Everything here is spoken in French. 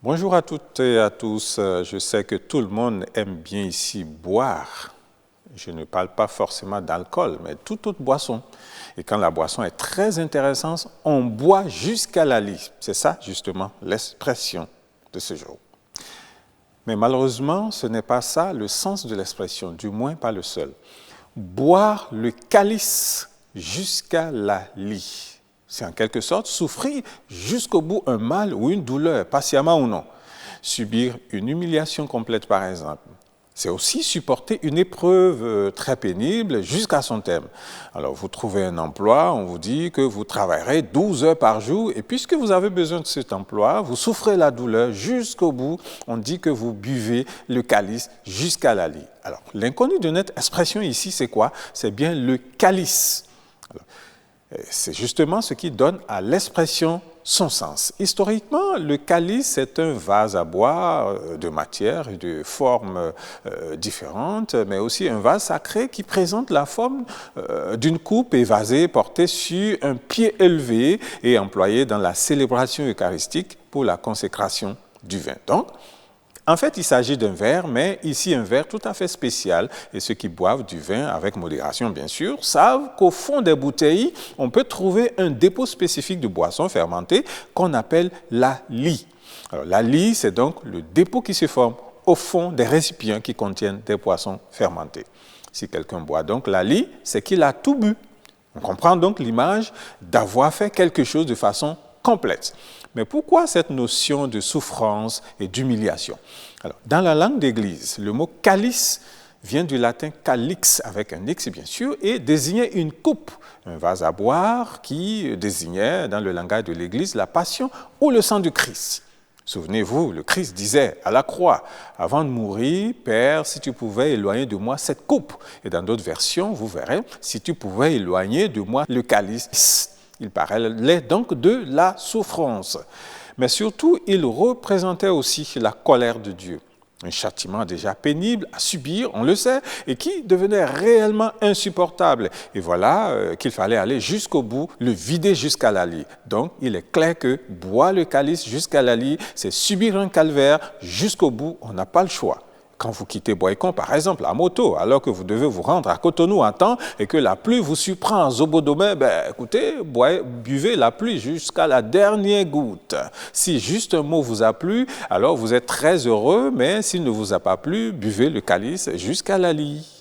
Bonjour à toutes et à tous. Je sais que tout le monde aime bien ici boire. Je ne parle pas forcément d'alcool, mais toute autre boisson. Et quand la boisson est très intéressante, on boit jusqu'à la lie. C'est ça, justement, l'expression de ce jour. Mais malheureusement, ce n'est pas ça le sens de l'expression, du moins pas le seul. Boire le calice jusqu'à la lie. C'est en quelque sorte souffrir jusqu'au bout un mal ou une douleur, patiemment ou non. Subir une humiliation complète, par exemple. C'est aussi supporter une épreuve très pénible jusqu'à son terme. Alors, vous trouvez un emploi, on vous dit que vous travaillerez 12 heures par jour, et puisque vous avez besoin de cet emploi, vous souffrez la douleur jusqu'au bout, on dit que vous buvez le calice jusqu'à la lie. Alors, l'inconnu de notre expression ici, c'est quoi? C'est bien le calice. Alors, c'est justement ce qui donne à l'expression son sens. Historiquement, le calice est un vase à boire de matière et de formes différentes, mais aussi un vase sacré qui présente la forme d'une coupe évasée portée sur un pied élevé et employée dans la célébration eucharistique pour la consécration du vin. Donc, en fait, il s'agit d'un verre, mais ici un verre tout à fait spécial. Et ceux qui boivent du vin, avec modération bien sûr, savent qu'au fond des bouteilles, on peut trouver un dépôt spécifique de boissons fermentées qu'on appelle la lie. Alors, la lie, c'est donc le dépôt qui se forme au fond des récipients qui contiennent des boissons fermentées. Si quelqu'un boit donc la lie, c'est qu'il a tout bu. On comprend donc l'image d'avoir fait quelque chose de façon complète. Mais pourquoi cette notion de souffrance et d'humiliation? Alors, dans la langue d'Église, le mot calice vient du latin calix, avec un X bien sûr, et désignait une coupe, un vase à boire qui désignait dans le langage de l'Église la passion ou le sang du Christ. Souvenez-vous, le Christ disait à la croix, avant de mourir, Père, si tu pouvais éloigner de moi cette coupe. Et dans d'autres versions, vous verrez, si tu pouvais éloigner de moi le calice. Il parlait donc de la souffrance. Mais surtout, il représentait aussi la colère de Dieu. Un châtiment déjà pénible à subir, on le sait, et qui devenait réellement insupportable. Et voilà qu'il fallait aller jusqu'au bout, le vider jusqu'à la lie. Donc, il est clair que boire le calice jusqu'à la lie, c'est subir un calvaire jusqu'au bout, on n'a pas le choix. Quand vous quittez Boycon, par exemple, à moto, alors que vous devez vous rendre à Cotonou à temps et que la pluie vous surprend à Zobodomé, écoutez, buvez la pluie jusqu'à la dernière goutte. Si juste un mot vous a plu, alors vous êtes très heureux, mais s'il ne vous a pas plu, buvez le calice jusqu'à la lie.